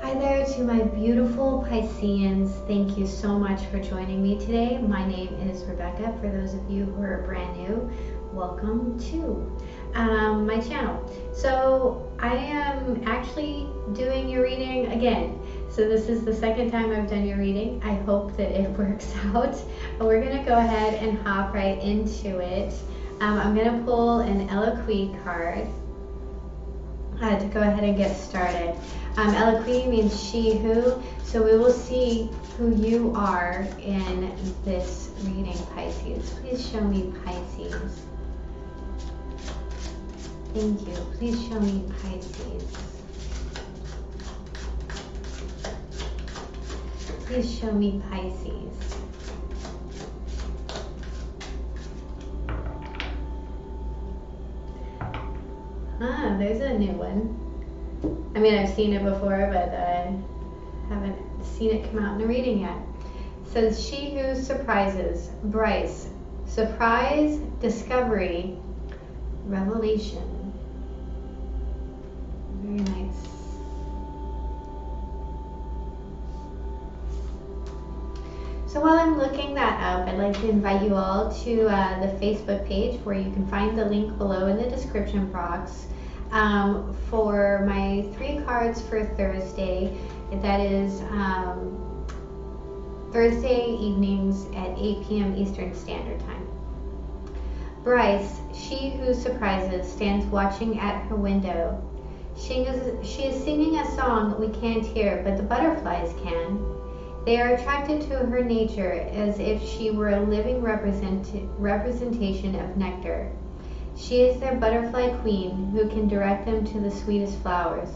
Hi there to my beautiful Pisceans. Thank you so much for joining me today. My name is Rebecca. For those of you who are brand new, welcome to my channel. So I am actually doing your reading again. So this is the second time I've done your reading. I hope that it works out. We're going to go ahead and hop right into it. I'm going to pull an Eloquy card to go ahead and get started. Eloquy means she who, so we will see who you are in this reading, Pisces. Please show me Pisces. Thank you. Please show me Pisces. Please show me Pisces. There's a new one. I mean, I've seen it before, but I haven't seen it come out in a reading yet. It says, she who surprises. Bryce. Surprise, discovery, revelation. Very nice. So while I'm looking that up, I'd like to invite you all to the Facebook page, where you can find the link below in the description box for my 3 cards for Thursday. That is Thursday evenings at 8 p.m. Eastern Standard Time. Bryce, she who surprises, stands watching at her window. She is singing a song we can't hear, but the butterflies can. They are attracted to her nature as if she were a living representation of nectar. She is their butterfly queen who can direct them to the sweetest flowers.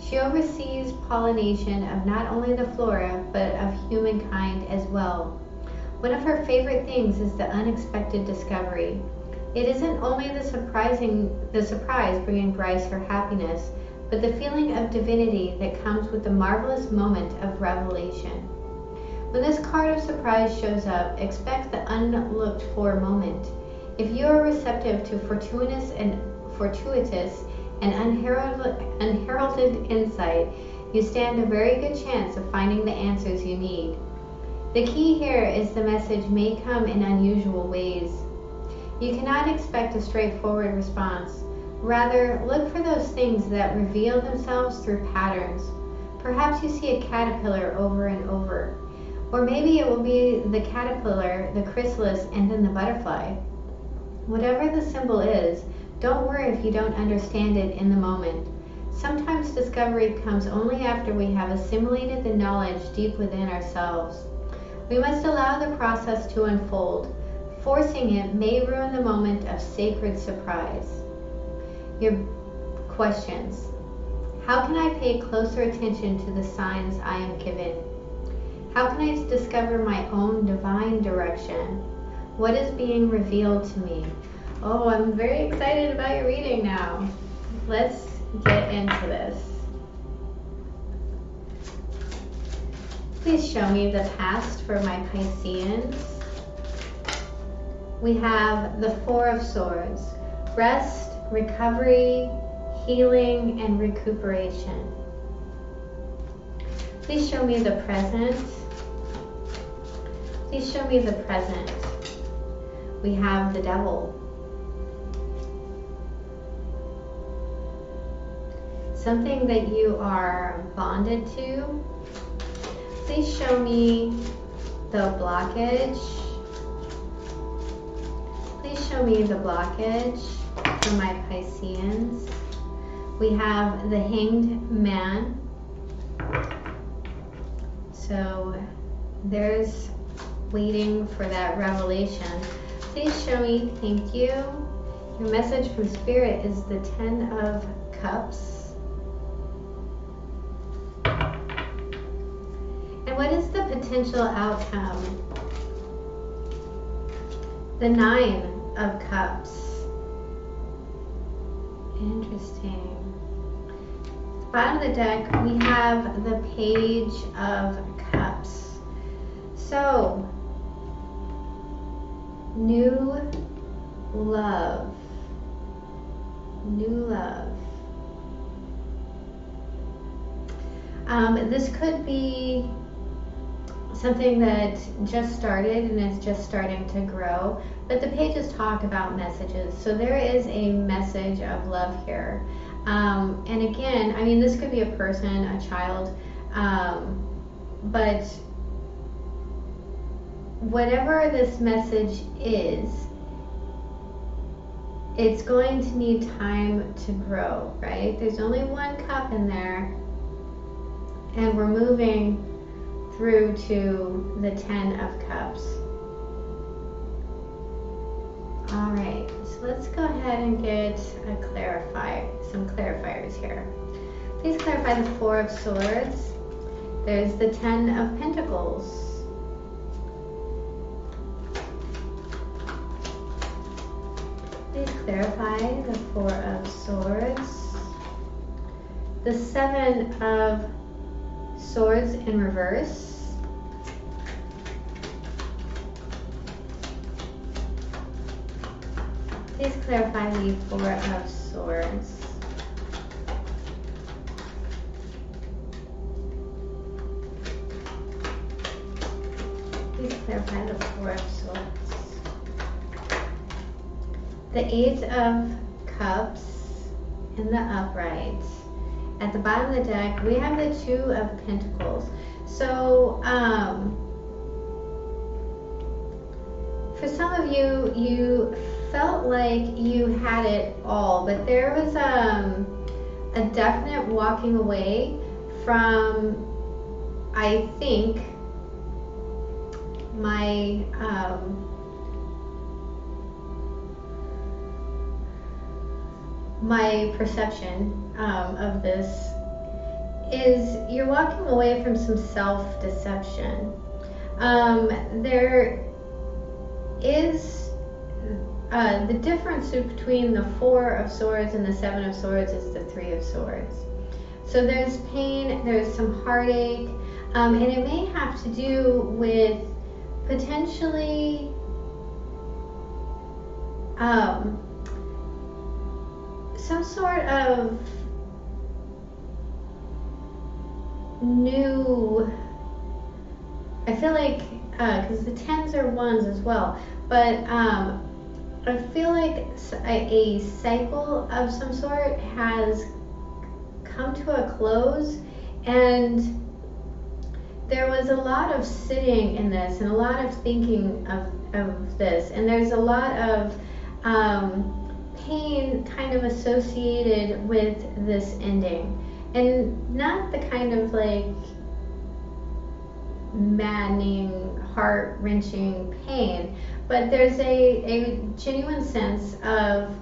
She oversees pollination of not only the flora, but of humankind as well. One of her favorite things is the unexpected discovery. It isn't only the surprise bringing Bryce her happiness, but the feeling of divinity that comes with the marvelous moment of revelation. When this card of surprise shows up, expect the unlooked for moment. If you are receptive to fortuitous and unheralded insight, you stand a very good chance of finding the answers you need. The key here is the message may come in unusual ways. You cannot expect a straightforward response. Rather, look for those things that reveal themselves through patterns. Perhaps you see a caterpillar over and over. Or maybe it will be the caterpillar, the chrysalis, and then the butterfly. Whatever the symbol is, don't worry if you don't understand it in the moment. Sometimes discovery comes only after we have assimilated the knowledge deep within ourselves. We must allow the process to unfold. Forcing it may ruin the moment of sacred surprise. Your questions. How can I pay closer attention to the signs I am given? How can I discover my own divine direction? What is being revealed to me? Oh, I'm very excited about your reading now. Let's get into this. Please show me the past for my Pisceans. We have the 4 of Swords. Rest, recovery, healing, and recuperation. Please show me the present. Please show me the present. We have the Devil. Something that you are bonded to. Please show me the blockage. Please show me the blockage for my Pisceans. We have the Hanged Man. So there's waiting for that revelation. Please show me, thank you. Your message from Spirit is the 10 of Cups. And what is the potential outcome? The 9 of Cups. Interesting. At the bottom of the deck, we have the Page of Cups. So, new love. New love. This could be something that just started and is just starting to grow, but the pages talk about messages, so there is a message of love here. And again, I mean, this could be a person, a child, but whatever this message is, it's going to need time to grow, right? There's only one cup in there, and we're moving through to the 10 of Cups. All right, so let's go ahead and get some clarifiers here. Please clarify the 4 of Swords. There's the 10 of Pentacles. Please clarify the 4 of Swords. The 7 of Swords in reverse. Please clarify the 4 of Swords. Please clarify the 4 of Swords. The 8 of Cups in the upright. At the bottom of the deck, we have the 2 of Pentacles. So, for some of you, you felt like you had it all, but there was a definite walking away from, I think, my my perception of this is you're walking away from some self-deception. There is the difference between the 4 of Swords and the 7 of Swords is the 3 of Swords. So there's pain, there's some heartache, and it may have to do with potentially some sort of new, I feel like, because the 10s are 1s as well, but I feel like a cycle of some sort has come to a close, and there was a lot of sitting in this and a lot of thinking of this, and there's a lot of pain kind of associated with this ending, and not the kind of like maddening, heart-wrenching pain, but there's a genuine sense of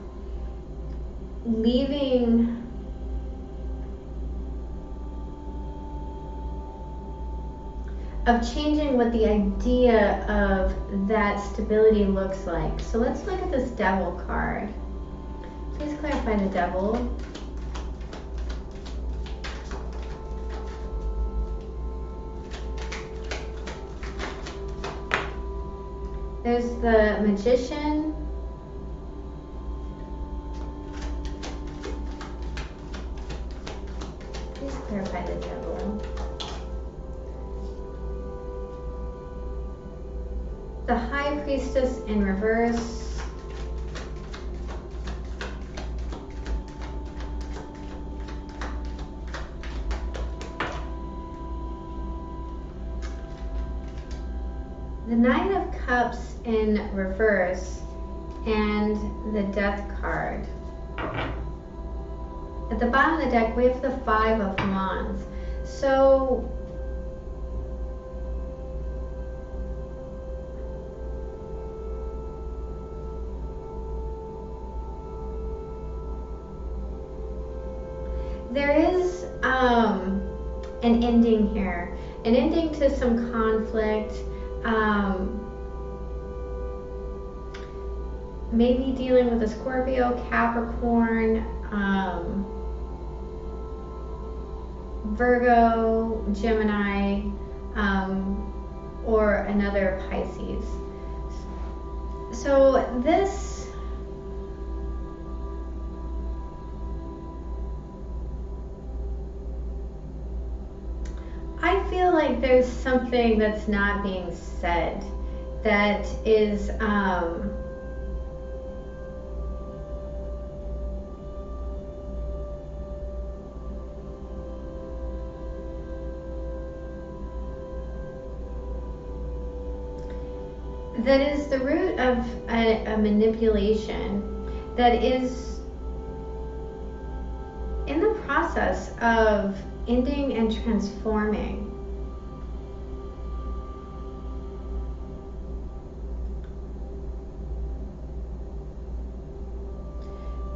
leaving changing what the idea of that stability looks like. So let's look at this Devil card. Please clarify the Devil. There's the Magician. Please clarify the Devil. The High Priestess in reverse. The Nine of Cups in reverse, and the Death card. At the bottom of the deck, we have the 5 of Wands. So there is an ending here, an ending to some conflict. Maybe dealing with a Scorpio, Capricorn, Virgo, Gemini, or another Pisces. So this feel like there's something that's not being said that is that is the root of a manipulation that is in the process of ending and transforming.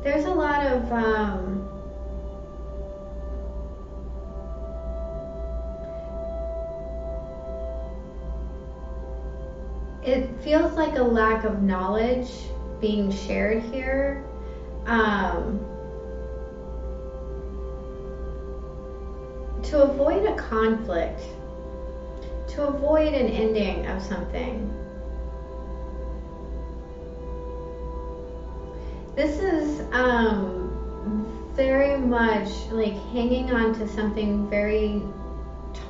There's a lot of it feels like a lack of knowledge being shared here. To avoid a conflict, to avoid an ending of something. This is very much like hanging on to something very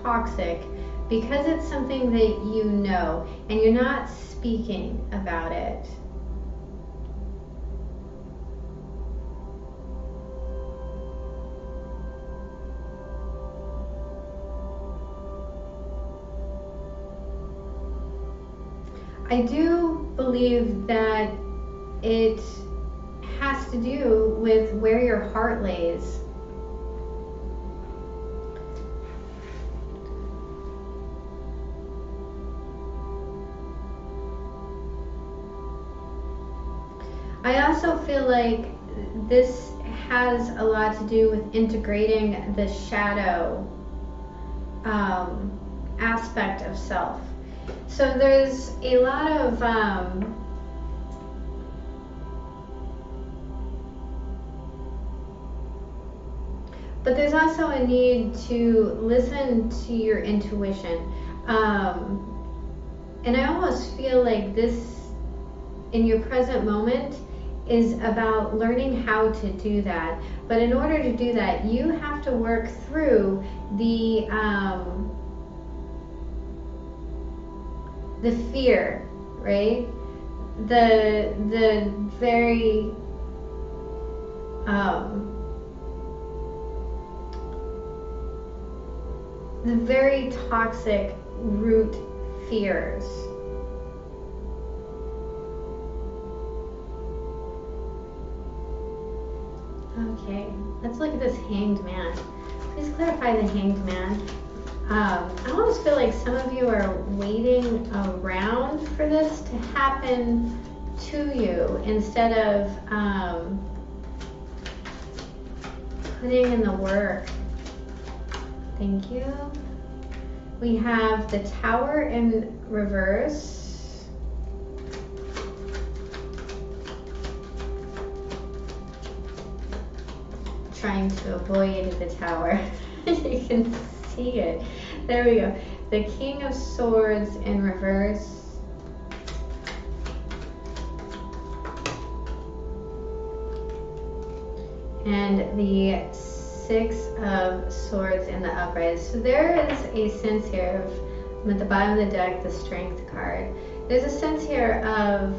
toxic because it's something that you know and you're not speaking about it. I do believe that it has to do with where your heart lays. I also feel like this has a lot to do with integrating the shadow aspect of self. So there's a lot of but there's also a need to listen to your intuition. And I almost feel like this, in your present moment, is about learning how to do that. But in order to do that, you have to work through the fear, right? The very toxic root fears. Okay, let's look at this Hanged Man. Please clarify the Hanged Man. I almost feel like some of you are waiting around for this to happen to you instead of putting in the work. Thank you. We have the Tower in reverse. Trying to avoid the Tower. You can see it. There we go. The King of Swords in reverse. And the Six of Swords in the upright. So there is a sense here of, at the bottom of the deck, the Strength card. There's a sense here of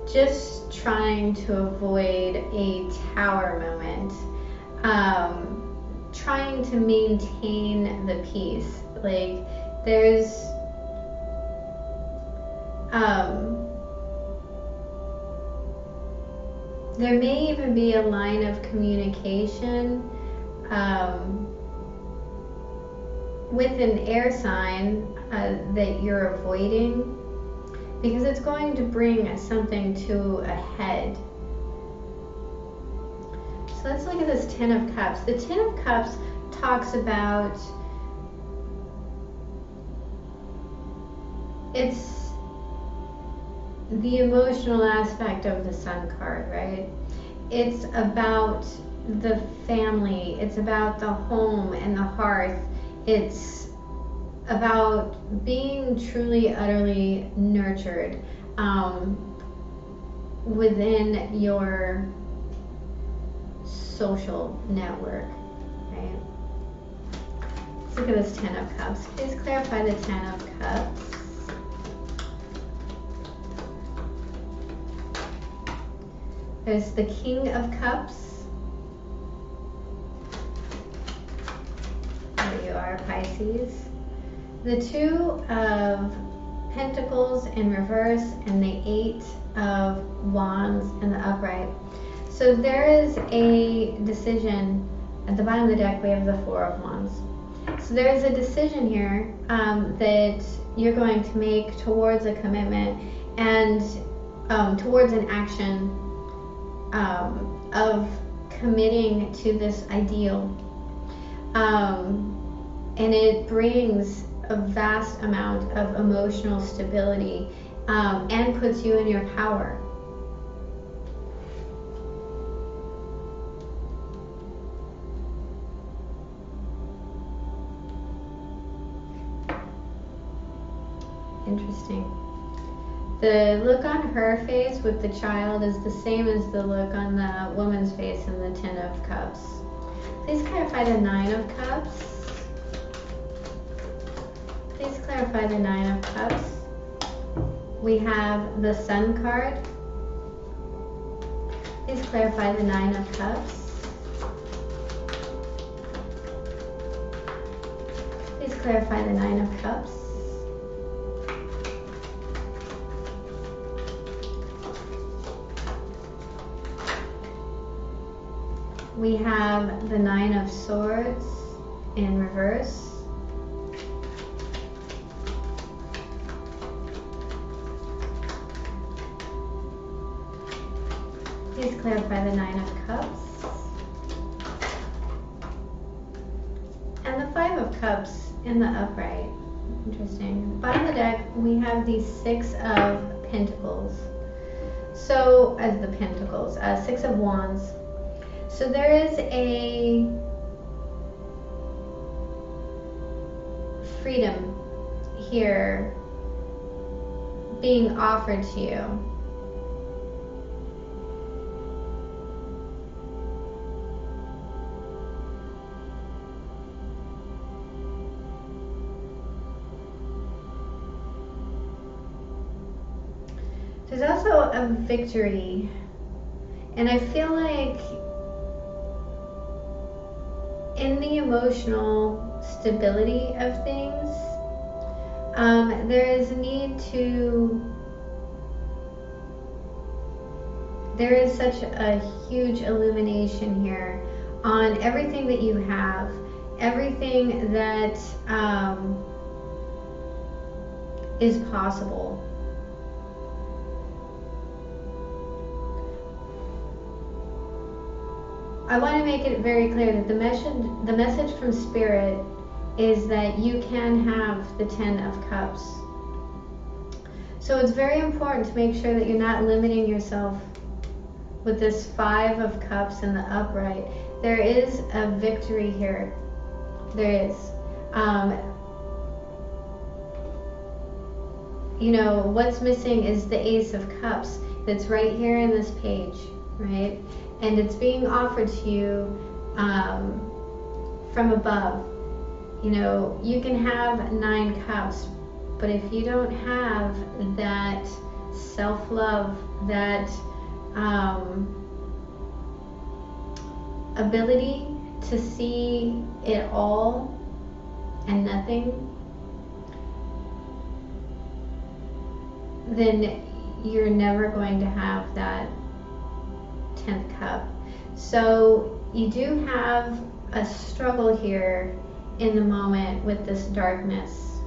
just trying to avoid a tower moment. Trying to maintain the peace. Like there's there may even be a line of communication with an air sign that you're avoiding, because it's going to bring something to a head. So let's look at this Ten of Cups. The Ten of Cups talks about, it's the emotional aspect of the Sun card, right? It's about the family. It's about the home and the hearth. It's about being truly, utterly nurtured within your social network, right? look at this Ten of Cups. Please clarify the Ten of Cups. There's the King of Cups. There you are, Pisces. The Two of Pentacles in reverse and the Eight of Wands in the upright. So there is a decision. At the bottom of the deck, we have the Four of Wands. So there is a decision here that you're going to make towards a commitment and towards an action of committing to this ideal. And it brings a vast amount of emotional stability and puts you in your power. Interesting. The look on her face with the child is the same as the look on the woman's face in the Ten of Cups. Please clarify the Nine of Cups. Please clarify the Nine of Cups. We have the Sun card. Please clarify the Nine of Cups. Please clarify the Nine of Cups. We have the Nine of Swords in reverse. Please clarify the Nine of Cups. And the Five of Cups in the upright. Interesting. Bottom of the deck, we have the Six of Pentacles. So, as the Pentacles, Six of Wands. So there is a freedom here being offered to you. There's also a victory, and I feel like in the emotional stability of things, there is a need to, there is such a huge illumination here on everything that you have, everything that is possible. I want to make it very clear that the message from Spirit is that you can have the Ten of Cups. So it's very important to make sure that you're not limiting yourself with this Five of Cups in the upright. There is a victory here. There is. You know, what's missing is the Ace of Cups that's right here in this page, right? And it's being offered to you from above. You know, you can have 9 cups, but if you don't have that self-love, that ability to see it all and nothing, then you're never going to have that 10th cup. So you do have a struggle here in the moment with this darkness,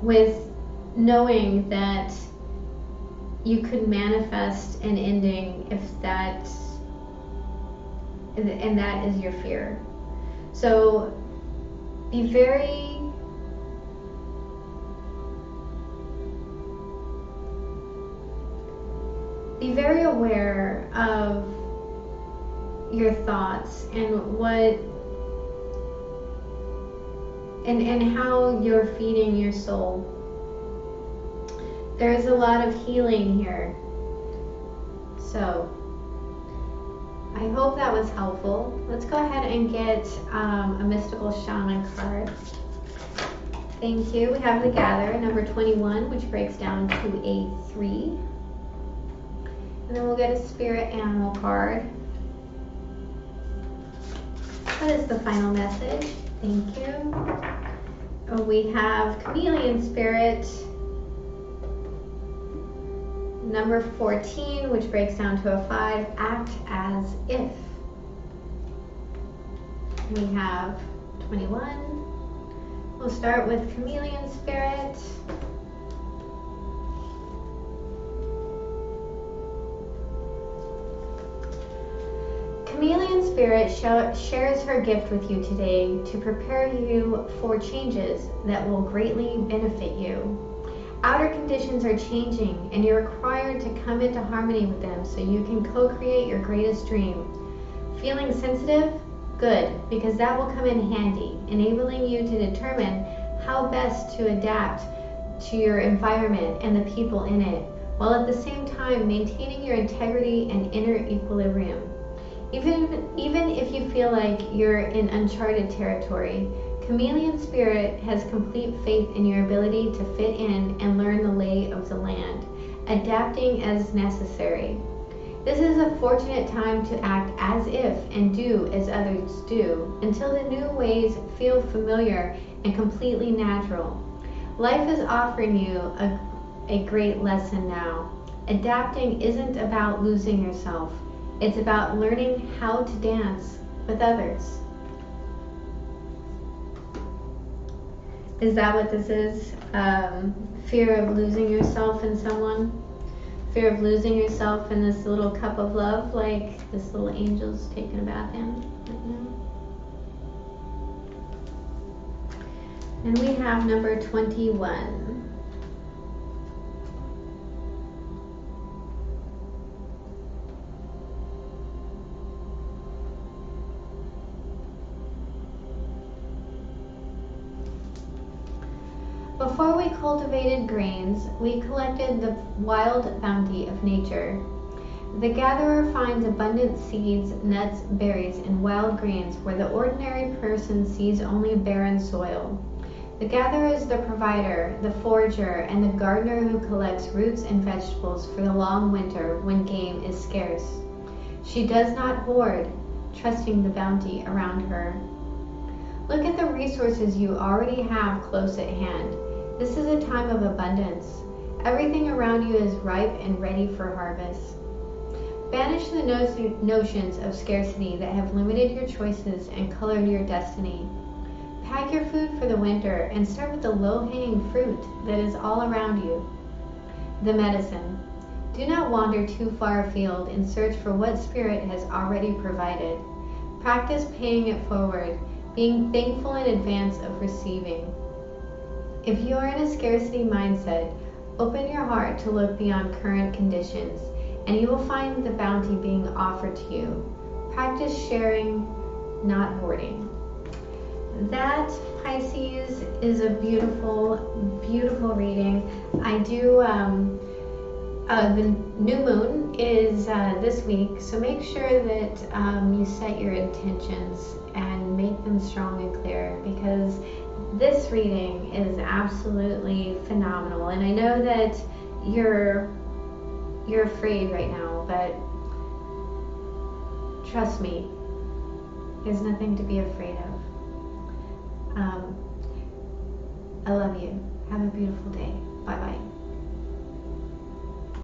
with knowing that you could manifest an ending if that, and that is your fear. So be very aware of your thoughts and what and how you're feeding your soul. There's a lot of healing here. So I hope that was helpful. Let's go ahead and get a mystical shaman card. Thank you. We have the Gatherer, number 21, which breaks down to a 3. And then we'll get a spirit animal card. What is the final message? Thank you. We have Chameleon Spirit, number 14, which breaks down to a 5, act as if. We have 21. We'll start with Chameleon Spirit. Chameleon Spirit shares her gift with you today to prepare you for changes that will greatly benefit you. Outer conditions are changing, and you're required to come into harmony with them so you can co-create your greatest dream. Feeling sensitive? Good, because that will come in handy, enabling you to determine how best to adapt to your environment and the people in it, while at the same time maintaining your integrity and inner equilibrium. Even if you feel like you're in uncharted territory, Chameleon Spirit has complete faith in your ability to fit in and learn the lay of the land, adapting as necessary. This is a fortunate time to act as if and do as others do, until the new ways feel familiar and completely natural. Life is offering you a great lesson now. Adapting isn't about losing yourself. It's about learning how to dance with others. Is that what this is? Fear of losing yourself in someone? Fear of losing yourself in this little cup of love, like this little angel's taking a bath in right now. And we have number 21. Before we cultivated grains, we collected the wild bounty of nature. The gatherer finds abundant seeds, nuts, berries, and wild grains where the ordinary person sees only barren soil. The gatherer is the provider, the forager, and the gardener who collects roots and vegetables for the long winter when game is scarce. She does not hoard, trusting the bounty around her. Look at the resources you already have close at hand. This is a time of abundance. Everything around you is ripe and ready for harvest. Banish the notions of scarcity that have limited your choices and colored your destiny. Pack your food for the winter and start with the low-hanging fruit that is all around you. The medicine. Do not wander too far afield in search for what Spirit has already provided. Practice paying it forward, being thankful in advance of receiving. If you are in a scarcity mindset, open your heart to look beyond current conditions, and you will find the bounty being offered to you. Practice sharing, not hoarding. That, Pisces, is a beautiful, beautiful reading. I do, the new moon is this week, so make sure that you set your intentions and make them strong and clear, because this reading is absolutely phenomenal. And I know that you're afraid right now, but trust me, there's nothing to be afraid of. I love you. Have a beautiful day. Bye-bye.